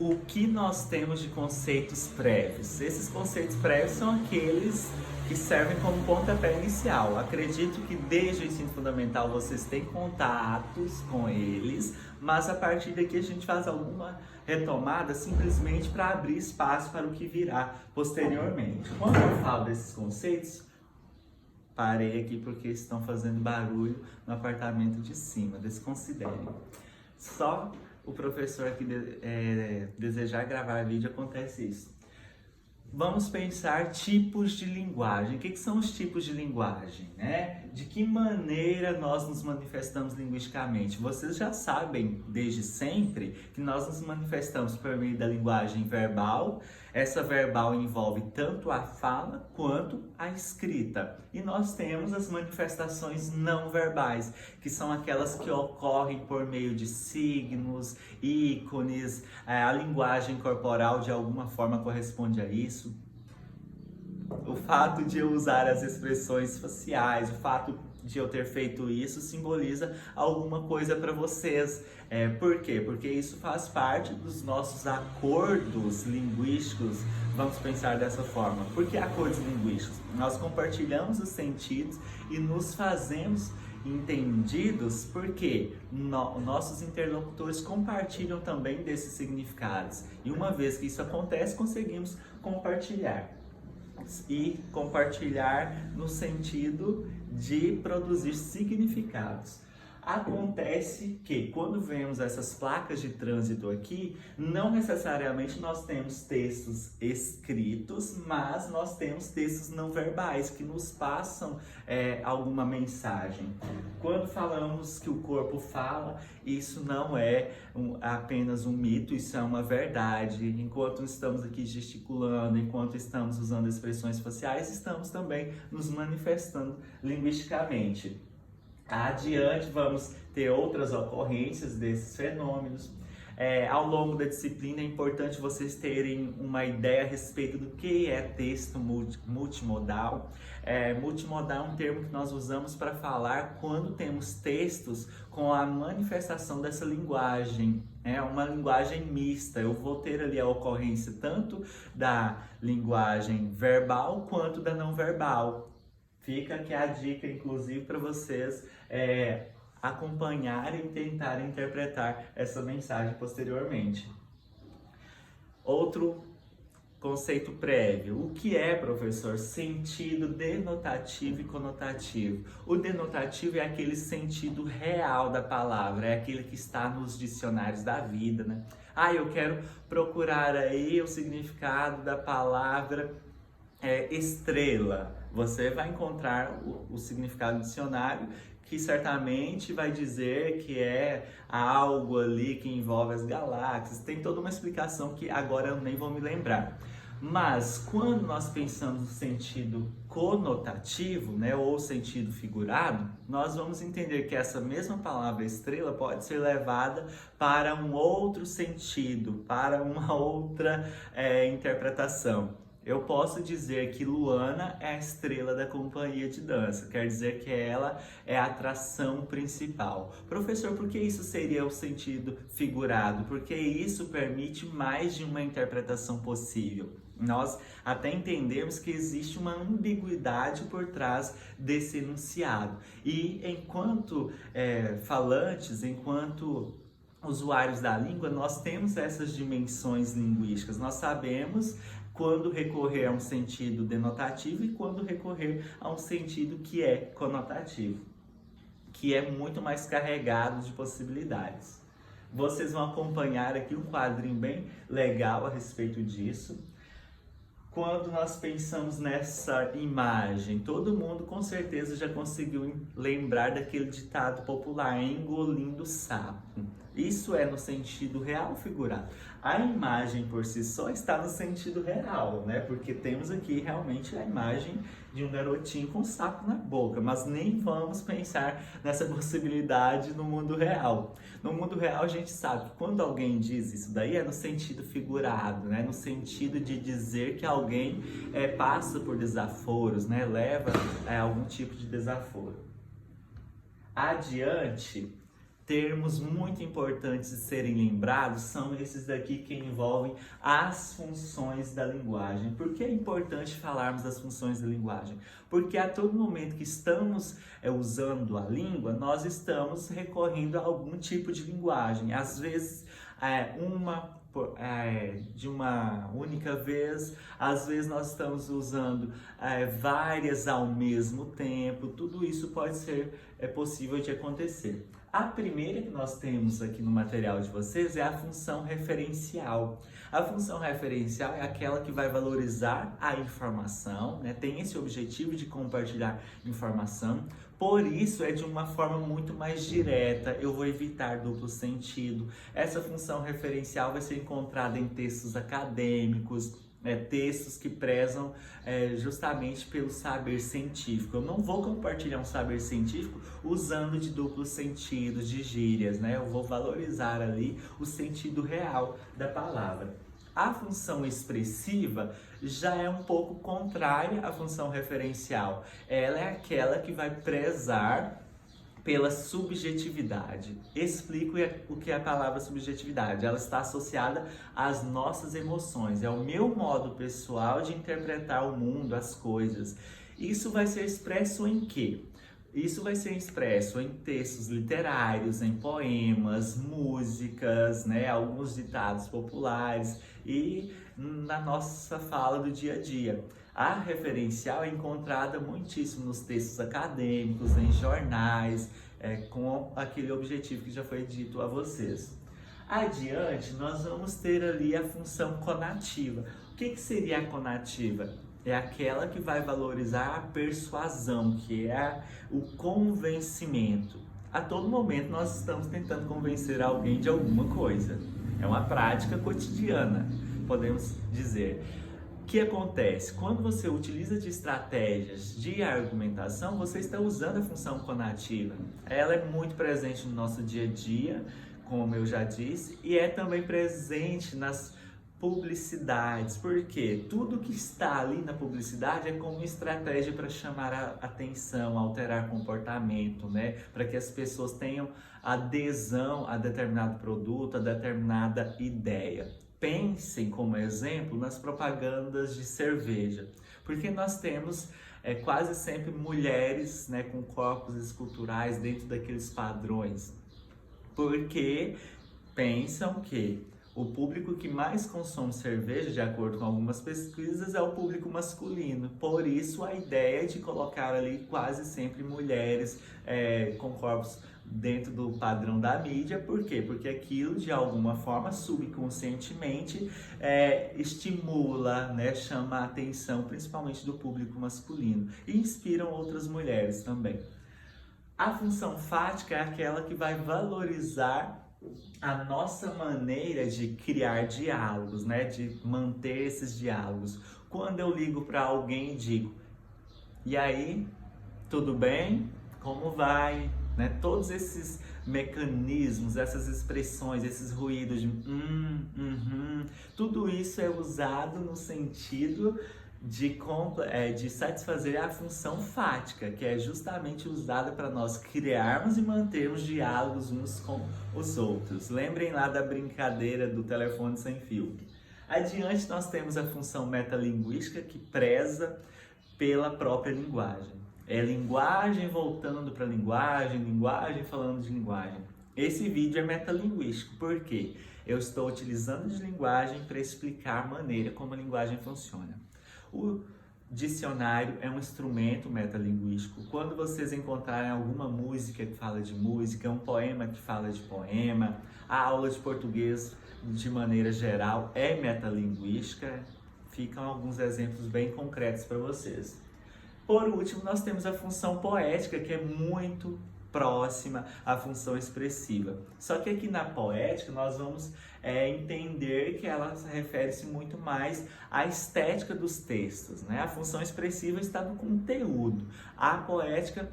o que nós temos de conceitos prévios? Esses conceitos prévios são aqueles que servem como pontapé inicial. Acredito que desde o ensino fundamental vocês têm contatos com eles, mas a partir daqui a gente faz alguma retomada simplesmente para abrir espaço para o que virá posteriormente. Quando eu falo desses conceitos, parei aqui porque estão fazendo barulho no apartamento de cima, desconsiderem. Só o professor aqui desejar gravar vídeo, acontece isso. Vamos pensar tipos de linguagem. O que são os tipos de linguagem, né? De que maneira nós nos manifestamos linguisticamente? Vocês já sabem, desde sempre, que nós nos manifestamos por meio da linguagem verbal. Essa verbal envolve tanto a fala quanto a escrita. E nós temos as manifestações não verbais, que são aquelas que ocorrem por meio de signos, ícones, a linguagem corporal de alguma forma corresponde a isso. O fato de eu usar as expressões faciais, o fato de eu ter feito isso simboliza alguma coisa para vocês. Por quê? Porque isso faz parte dos nossos acordos linguísticos. Vamos pensar dessa forma. Por que acordos linguísticos? Nós compartilhamos os sentidos e nos fazemos entendidos porque nossos interlocutores compartilham também desses significados. E uma vez que isso acontece, conseguimos compartilhar. E compartilhar no sentido de produzir significados. Acontece que quando vemos essas placas de trânsito aqui, não necessariamente nós temos textos escritos, mas nós temos textos não verbais que nos passam alguma mensagem. Quando falamos que o corpo fala, isso não é apenas um mito, isso é uma verdade. Enquanto estamos aqui gesticulando, enquanto estamos usando expressões faciais, estamos também nos manifestando linguisticamente. Adiante, vamos ter outras ocorrências desses fenômenos. Ao longo da disciplina é importante vocês terem uma ideia a respeito do que é texto multimodal. Multimodal é um termo que nós usamos para falar quando temos textos com a manifestação dessa linguagem. É uma linguagem mista. Eu vou ter ali a ocorrência tanto da linguagem verbal quanto da não verbal. Fica aqui a dica, inclusive, para vocês acompanharem e tentarem interpretar essa mensagem posteriormente. Outro conceito prévio. O que é, professor? Sentido denotativo e conotativo. O denotativo é aquele sentido real da palavra, é aquele que está nos dicionários da vida, né? Eu quero procurar aí o significado da palavra estrela. Você vai encontrar o significado do dicionário, que certamente vai dizer que é algo ali que envolve as galáxias. Tem toda uma explicação que agora eu nem vou me lembrar. Mas quando nós pensamos no sentido conotativo, né, ou sentido figurado, nós vamos entender que essa mesma palavra estrela pode ser levada para um outro sentido, para uma outra interpretação. Eu posso dizer que Luana é a estrela da companhia de dança, quer dizer que ela é a atração principal. Professor, por que isso seria o sentido figurado? Porque isso permite mais de uma interpretação possível. Nós até entendemos que existe uma ambiguidade por trás desse enunciado. E enquanto falantes, enquanto usuários da língua, nós temos essas dimensões linguísticas. Nós sabemos quando recorrer a um sentido denotativo e quando recorrer a um sentido que é conotativo, que é muito mais carregado de possibilidades. Vocês vão acompanhar aqui um quadrinho bem legal a respeito disso. Quando nós pensamos nessa imagem, todo mundo com certeza já conseguiu lembrar daquele ditado popular, engolindo sapo. Isso é no sentido real ou figurado? A imagem por si só está no sentido real, né? Porque temos aqui realmente a imagem de um garotinho com sapo na boca, mas nem vamos pensar nessa possibilidade no mundo real. No mundo real a gente sabe que quando alguém diz isso daí é no sentido figurado, né? No sentido de dizer que alguém passa por desaforos, né? Leva algum tipo de desaforo. Adiante, termos muito importantes de serem lembrados são esses daqui que envolvem as funções da linguagem. Por que é importante falarmos das funções da linguagem? Porque a todo momento que estamos usando a língua, nós estamos recorrendo a algum tipo de linguagem. Às vezes, de uma única vez, às vezes nós estamos usando várias ao mesmo tempo. Tudo isso pode ser possível de acontecer. A primeira que nós temos aqui no material de vocês é a função referencial. A função referencial é aquela que vai valorizar a informação, né? Tem esse objetivo de compartilhar informação, por isso é de uma forma muito mais direta. Eu vou evitar duplo sentido. Essa função referencial vai ser encontrada em textos acadêmicos, textos que prezam justamente pelo saber científico. Eu não vou compartilhar um saber científico usando de duplo sentido, de gírias, né? Eu vou valorizar ali o sentido real da palavra. A função expressiva já é um pouco contrária à função referencial. Ela é aquela que vai prezar pela subjetividade. Explico o que é a palavra subjetividade. Ela está associada às nossas emoções. É o meu modo pessoal de interpretar o mundo, as coisas. Isso vai ser expresso em quê? Isso vai ser expresso em textos literários, em poemas, músicas, né, alguns ditados populares e na nossa fala do dia a dia. A referencial é encontrada muitíssimo nos textos acadêmicos, em jornais, com aquele objetivo que já foi dito a vocês. Adiante, nós vamos ter ali a função conativa. O que seria a conativa? É aquela que vai valorizar a persuasão, que é o convencimento. A todo momento nós estamos tentando convencer alguém de alguma coisa. É uma prática cotidiana, podemos dizer. O que acontece? Quando você utiliza de estratégias de argumentação, você está usando a função conativa. Ela é muito presente no nosso dia a dia, como eu já disse, e é também presente nas publicidades, porque tudo que está ali na publicidade é como estratégia para chamar a atenção, alterar comportamento, né? Para que as pessoas tenham adesão a determinado produto, a determinada ideia. Pensem como exemplo nas propagandas de cerveja, porque nós temos quase sempre mulheres, né, com corpos esculturais dentro daqueles padrões, porque pensam que o público que mais consome cerveja, de acordo com algumas pesquisas, é o público masculino. Por isso, a ideia de colocar ali quase sempre mulheres com corpos dentro do padrão da mídia. Por quê? Porque aquilo, de alguma forma, subconscientemente, estimula, né, chama a atenção, principalmente do público masculino. E inspiram outras mulheres também. A função fática é aquela que vai valorizar a nossa maneira de criar diálogos, né? De manter esses diálogos. Quando eu ligo para alguém e digo: e aí, tudo bem? Como vai? Né? Todos esses mecanismos, essas expressões, esses ruídos de tudo isso é usado no sentido de satisfazer a função fática, que é justamente usada para nós criarmos e mantermos diálogos uns com os outros. Lembrem lá da brincadeira do telefone sem fio. Adiante, nós temos a função metalinguística, que preza pela própria linguagem. É linguagem voltando para linguagem, linguagem falando de linguagem. Esse vídeo é metalinguístico, por quê? Eu estou utilizando de linguagem para explicar a maneira como a linguagem funciona. O dicionário é um instrumento metalinguístico. Quando vocês encontrarem alguma música que fala de música, um poema que fala de poema, a aula de português, de maneira geral, é metalinguística. Ficam alguns exemplos bem concretos para vocês. Por último, nós temos a função poética, que é muito próxima à função expressiva. Só que aqui na poética nós vamos entender que ela refere-se muito mais à estética dos textos, né? A função expressiva está no conteúdo. A poética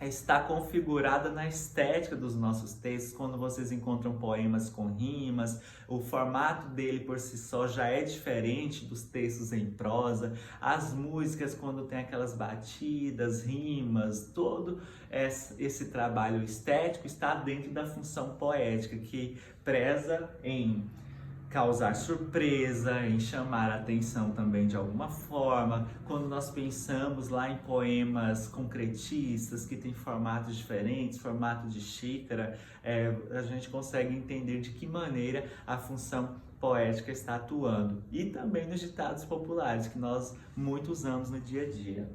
está configurada na estética dos nossos textos. Quando vocês encontram poemas com rimas, o formato dele por si só já é diferente dos textos em prosa. As músicas, quando tem aquelas batidas, rimas, todo esse trabalho estético está dentro da função poética, que preza em causar surpresa, em chamar a atenção também de alguma forma. Quando nós pensamos lá em poemas concretistas, que tem formatos diferentes, formato de xícara, a gente consegue entender de que maneira a função poética está atuando. E também nos ditados populares, que nós muito usamos no dia a dia.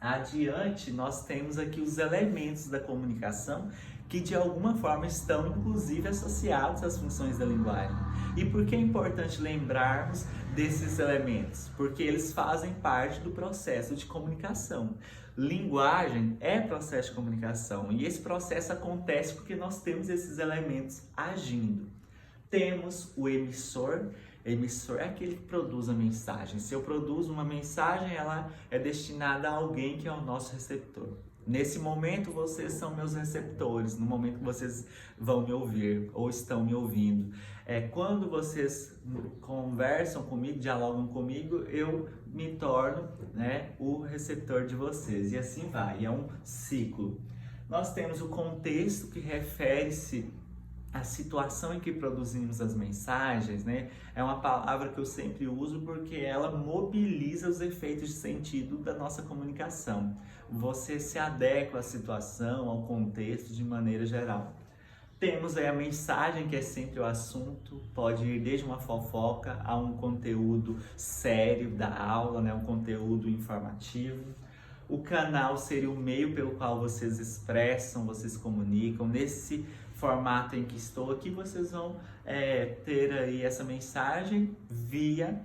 Adiante, nós temos aqui os elementos da comunicação que de alguma forma estão inclusive associados às funções da linguagem. E por que é importante lembrarmos desses elementos? Porque eles fazem parte do processo de comunicação. Linguagem é processo de comunicação e esse processo acontece porque nós temos esses elementos agindo. Temos o emissor. Emissor é aquele que produz a mensagem. Se eu produzo uma mensagem, ela é destinada a alguém que é o nosso receptor. Nesse momento, vocês são meus receptores, no momento que vocês vão me ouvir ou estão me ouvindo. Quando vocês conversam comigo, dialogam comigo, eu me torno, o receptor de vocês. E assim vai, é um ciclo. Nós temos o contexto, que refere-se à situação em que produzimos as mensagens, É uma palavra que eu sempre uso porque ela mobiliza os efeitos de sentido da nossa comunicação. Você se adequa à situação, ao contexto de maneira geral. Temos aí a mensagem, que é sempre o assunto, pode ir desde uma fofoca a um conteúdo sério da aula, um conteúdo informativo. O canal seria o meio pelo qual vocês expressam, vocês comunicam. Nesse formato em que estou aqui, vocês vão ter aí essa mensagem via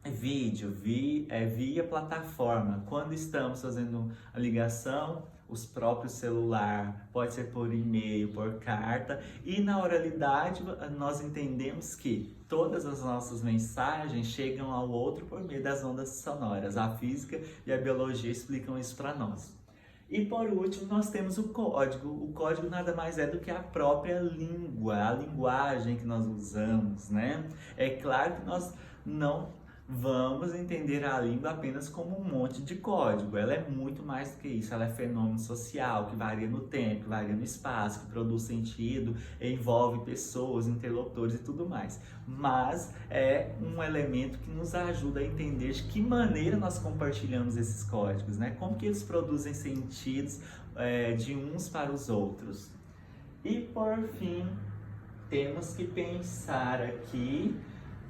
vídeo, via plataforma. Quando estamos fazendo a ligação, os próprios celular, pode ser por e-mail, por carta, e na oralidade nós entendemos que todas as nossas mensagens chegam ao outro por meio das ondas sonoras. A física e a biologia explicam isso para nós. E por último, nós temos o código. O código nada mais é do que a própria língua, a linguagem que nós usamos, É claro que nós não vamos entender a língua apenas como um monte de código. Ela é muito mais do que isso. Ela é fenômeno social, que varia no tempo, que varia no espaço, que produz sentido, envolve pessoas, interlocutores e tudo mais. Mas é um elemento que nos ajuda a entender de que maneira nós compartilhamos esses códigos, Como que eles produzem sentidos de uns para os outros. E por fim, temos que pensar aqui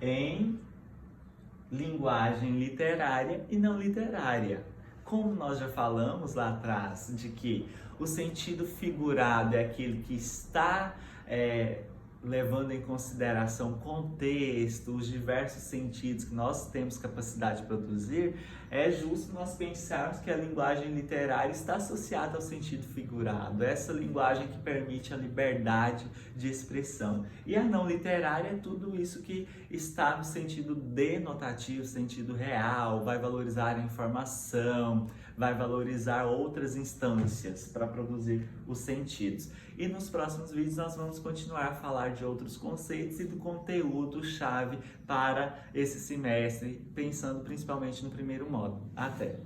em linguagem literária e não literária. Como nós já falamos lá atrás, de que o sentido figurado é aquele que está levando em consideração o contexto, os diversos sentidos que nós temos capacidade de produzir, é justo nós pensarmos que a linguagem literária está associada ao sentido figurado, essa linguagem que permite a liberdade de expressão. E a não literária é tudo isso que está no sentido denotativo, sentido real, vai valorizar a informação, vai valorizar outras instâncias para produzir os sentidos. E nos próximos vídeos nós vamos continuar a falar de outros conceitos e do conteúdo-chave para esse semestre, pensando principalmente no primeiro módulo. Até!